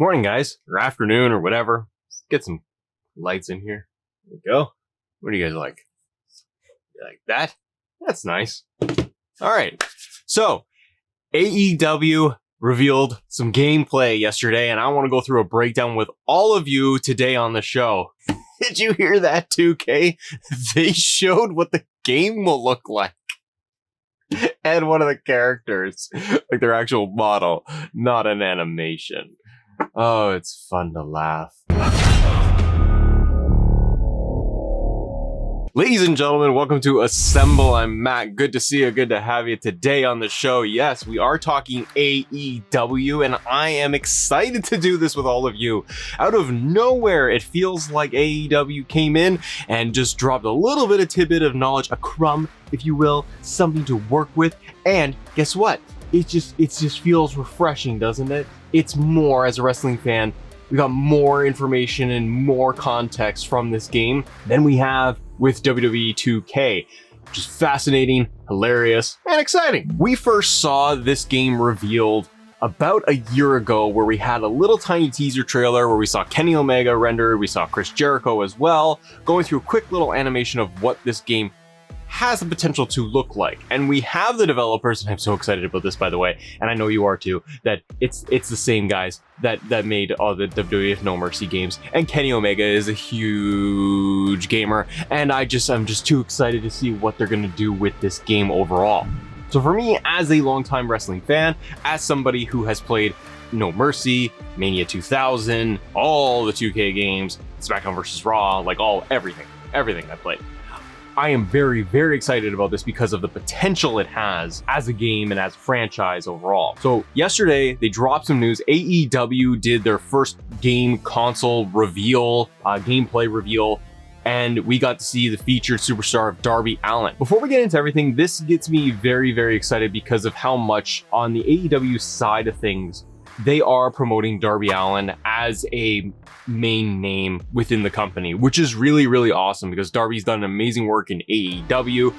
Morning, guys, or afternoon, or whatever. Let's get some lights in here. There we go. What do you guys like? You like that? That's nice. All right. So, AEW revealed some gameplay yesterday, and I want to go through a breakdown with all of you today on the show. Did you hear that, 2K? They showed what the game will look like. And one of the characters, like their actual model, not an animation. Oh, it's fun to laugh. Ladies and gentlemen, welcome to Assemble. I'm Matt. Good to see you. Good to have you today on the show. Yes, we are talking AEW, and I am excited to do this with all of you. Out of nowhere, it feels like AEW came in and just dropped a little bit of tidbit of knowledge, a crumb, if you will, something to work with. And guess what? It just feels refreshing, doesn't it? It's more, as a wrestling fan, we got more information and more context from this game than we have with WWE 2K, which is fascinating, hilarious, and exciting. We first saw this game revealed about a year ago, where we had a little tiny teaser trailer where we saw Kenny Omega rendered, we saw Chris Jericho as well, going through a quick little animation of what this game has the potential to look like. And we have the developers, and I'm so excited about this, by the way, and I know you are too, that it's the same guys that made all the WWF No Mercy games, and Kenny Omega is a huge gamer, and I'm just too excited to see what they're gonna do with this game overall. So for me, as a longtime wrestling fan, as somebody who has played No Mercy, Mania 2000, all the 2K games, SmackDown vs. Raw, like everything I played, I am very, very excited about this because of the potential it has as a game and as a franchise overall. So yesterday, they dropped some news. AEW did their first game console reveal, gameplay reveal, and we got to see the featured superstar of Darby Allin. Before we get into everything, this gets me very, very excited because of how much on the AEW side of things, they are promoting Darby Allin as a main name within the company, which is really, really awesome because Darby's done amazing work in AEW.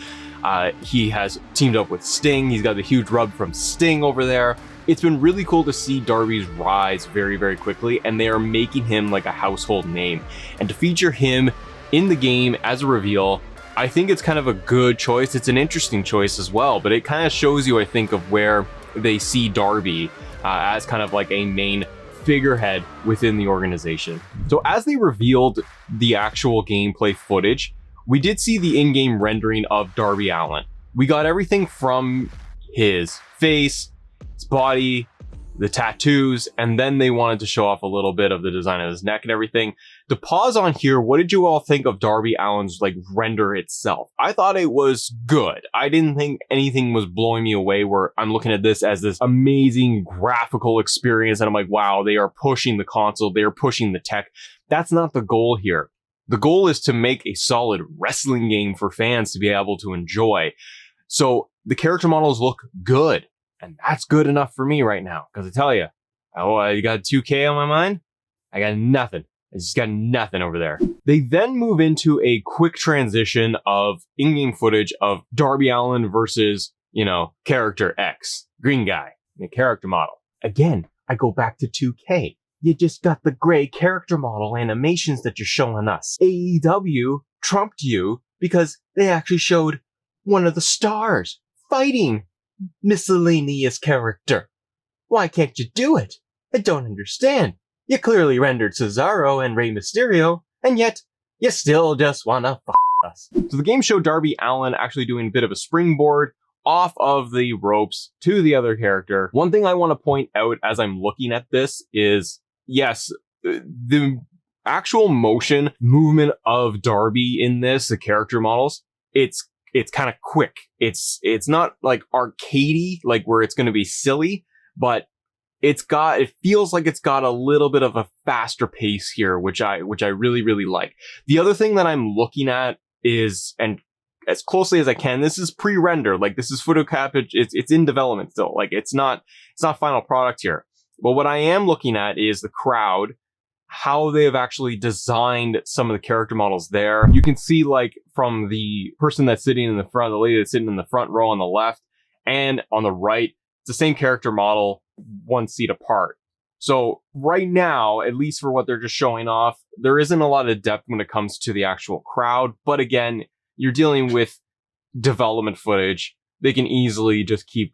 He has teamed up with Sting. He's got the huge rub from Sting over there. It's been really cool to see Darby's rise very, very quickly, and they are making him like a household name. And to feature him in the game as a reveal, I think it's kind of a good choice. It's an interesting choice as well, but it kind of shows you, I think, of where they see Darby as kind of like a main figurehead within the organization. So as they revealed the actual gameplay footage, we did see the in-game rendering of Darby Allin. We got everything from his face, his body, the tattoos, and then they wanted to show off a little bit of the design of his neck and everything. To pause on here, what did you all think of Darby Allin's render itself? I thought it was good. I didn't think anything was blowing me away where I'm looking at this as this amazing graphical experience and I'm like, wow, they are pushing the console, they are pushing the tech. That's not the goal here. The goal is to make a solid wrestling game for fans to be able to enjoy. So the character models look good. And that's good enough for me right now. Because I tell you, you got 2K on my mind? I got nothing. I just got nothing over there. They then move into a quick transition of in-game footage of Darby Allin versus, character X, green guy, the character model. Again, I go back to 2K. You just got the gray character model animations that you're showing us. AEW trumped you because they actually showed one of the stars fighting miscellaneous character. Why can't you do it? I don't understand. You clearly rendered Cesaro and Rey Mysterio, and yet you still just wanna f us. So the game showed Darby Allin actually doing a bit of a springboard off of the ropes to the other character. One thing I want to point out as I'm looking at this is, yes, the actual motion movement of Darby in this, the character models, it's kind of quick. It's not like arcadey, like where it's going to be silly, but it feels like it's got a little bit of a faster pace here, which I really, really like. The other thing that I'm looking at is, and as closely as I can, this is pre-render, like this is photocap, it's in development still, like it's not final product here. But what I am looking at is the crowd, how they have actually designed some of the character models there. You can see from the person that's sitting in the front, the lady that's sitting in the front row on the left and on the right, it's the same character model, one seat apart. So right now, at least for what they're just showing off, there isn't a lot of depth when it comes to the actual crowd. But again, you're dealing with development footage. They can easily just keep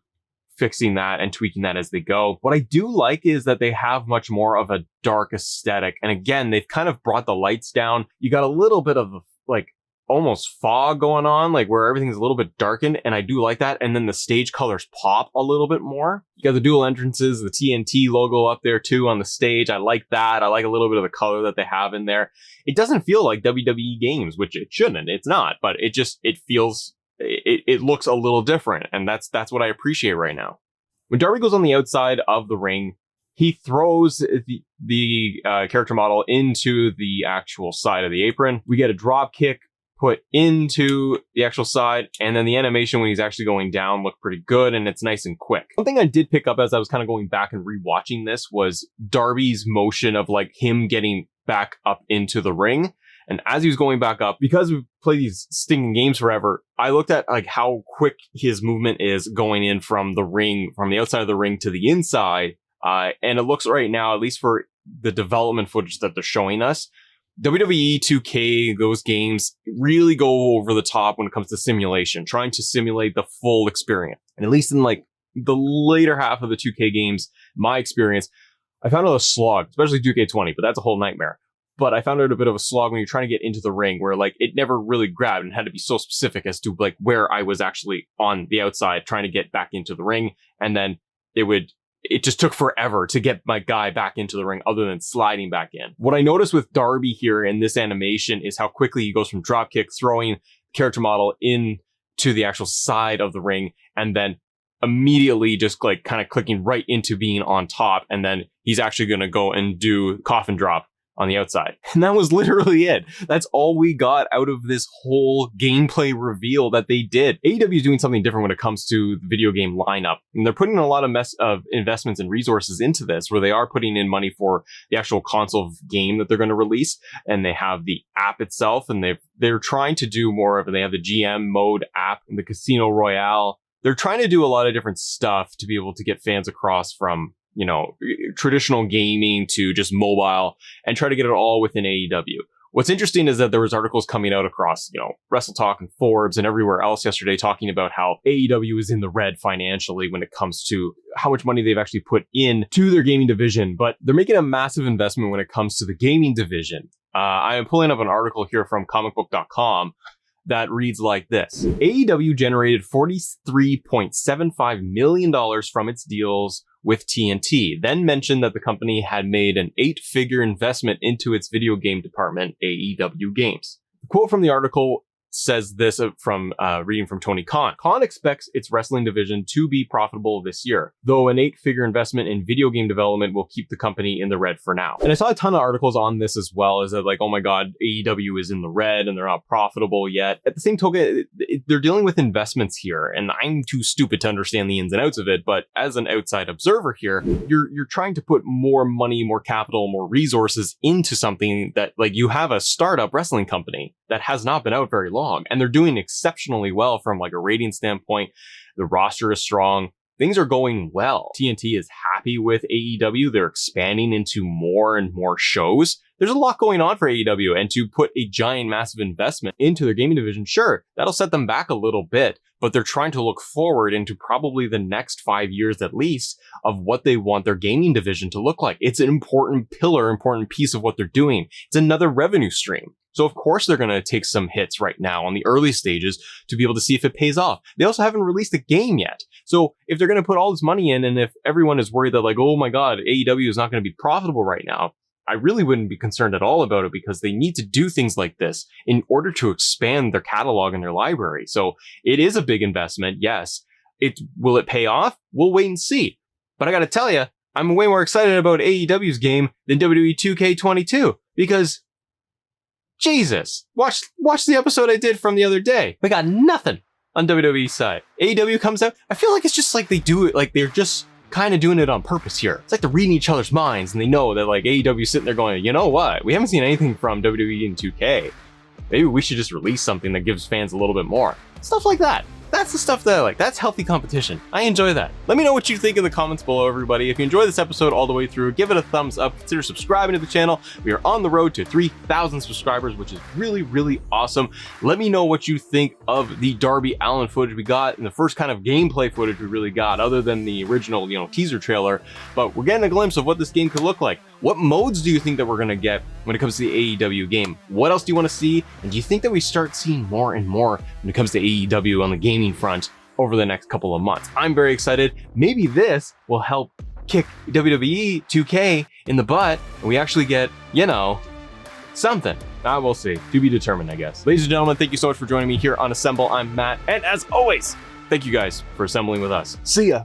fixing that and tweaking that as they go. What I do like is that they have much more of a dark aesthetic. And again, they've kind of brought the lights down. You got a little bit of like almost fog going on, like where everything's a little bit darkened. And I do like that. And then the stage colors pop a little bit more. You got the dual entrances, the TNT logo up there too on the stage. I like that. I like a little bit of the color that they have in there. It doesn't feel like WWE Games, which it shouldn't. It's not, but it feels, it looks a little different. And that's what I appreciate right now. When Darby goes on the outside of the ring, he throws the character model into the actual side of the apron. We get a drop kick put into the actual side, and then the animation when he's actually going down looked pretty good, and it's nice and quick. One thing I did pick up as I was kind of going back and rewatching this was Darby's motion of like him getting back up into the ring. And as he was going back up, because we've played these stinking games forever, I looked at like how quick his movement is going in from the ring, from the outside of the ring to the inside. And it looks right now, at least for the development footage that they're showing us, WWE 2K, those games really go over the top when it comes to simulation, trying to simulate the full experience. And at least in like the later half of the 2K games, my experience, I found it a slog, especially 2K20, but that's a whole nightmare. But I found it a bit of a slog when you're trying to get into the ring where like it never really grabbed and had to be so specific as to like where I was actually on the outside trying to get back into the ring. And then it just took forever to get my guy back into the ring other than sliding back in. What I noticed with Darby here in this animation is how quickly he goes from dropkick, throwing character model into the actual side of the ring, and then immediately just like kind of clicking right into being on top. And then he's actually going to go and do coffin drop on the outside. And that was literally it. That's all we got out of this whole gameplay reveal that they did. AEW is doing something different when it comes to the video game lineup. And they're putting a lot of investments and resources into this, where they are putting in money for the actual console game that they're going to release. And they have the app itself, and they're trying to do more of it. They have the GM mode app and the Casino Royale. They're trying to do a lot of different stuff to be able to get fans across from, you know, traditional gaming to just mobile, and try to get it all within AEW. What's interesting is that there was articles coming out across, you know, WrestleTalk and Forbes and everywhere else yesterday talking about how AEW is in the red financially when it comes to how much money they've actually put in to their gaming division, but they're making a massive investment when it comes to the gaming division. I am pulling up an article here from comicbook.com that reads like this. AEW generated $43.75 million from its deals with TNT, then mentioned that the company had made an 8-figure investment into its video game department, AEW Games. The quote from the article says this from reading from Tony Khan. Khan expects its wrestling division to be profitable this year, though an 8-figure investment in video game development will keep the company in the red for now. And I saw a ton of articles on this as well, as that like, oh my god, AEW is in the red and they're not profitable yet. At the same token, they're dealing with investments here, and I'm too stupid to understand the ins and outs of it, but as an outside observer here, you're trying to put more money, more capital, more resources into something that, like, you have a startup wrestling company that has not been out very long, and they're doing exceptionally well from like a rating standpoint. The roster is strong. Things are going well. TNT is happy with AEW. They're expanding into more and more shows. There's a lot going on for AEW, and to put a giant, massive investment into their gaming division, sure, that'll set them back a little bit, but they're trying to look forward into probably the next 5 years at least of what they want their gaming division to look like. It's an important pillar, important piece of what they're doing. It's another revenue stream. So of course they're going to take some hits right now on the early stages to be able to see if it pays off. They also haven't released a game yet. So if they're going to put all this money in, and if everyone is worried that like, oh my god, AEW is not going to be profitable right now, I really wouldn't be concerned at all about it, because they need to do things like this in order to expand their catalog and their library. So it is a big investment, yes. Will it pay off? We'll wait and see. But I got to tell you, I'm way more excited about AEW's game than WWE 2K22, because Jesus, watch the episode I did from the other day. We got nothing on WWE's side. AEW comes out. I feel like it's just like they do it, like they're just kind of doing it on purpose here. It's like they're reading each other's minds, and they know that like AEW's sitting there going, you know what? We haven't seen anything from WWE in 2K. Maybe we should just release something that gives fans a little bit more. Stuff like that. That's the stuff that I like. That's healthy competition. I enjoy that. Let me know what you think in the comments below, everybody. If you enjoyed this episode all the way through, give it a thumbs up. Consider subscribing to the channel. We are on the road to 3,000 subscribers, which is really, really awesome. Let me know what you think of the Darby Allin footage we got and the first kind of gameplay footage we really got, other than the original, teaser trailer. But we're getting a glimpse of what this game could look like. What modes do you think that we're gonna get when it comes to the AEW game? What else do you want to see? And do you think that we start seeing more and more when it comes to AEW on the gaming front over the next couple of months? I'm very excited. Maybe this will help kick WWE 2K in the butt and we actually get, something. I will see. To be determined, I guess. Ladies and gentlemen, thank you so much for joining me here on Assemble. I'm Matt. And as always, thank you guys for assembling with us. See ya.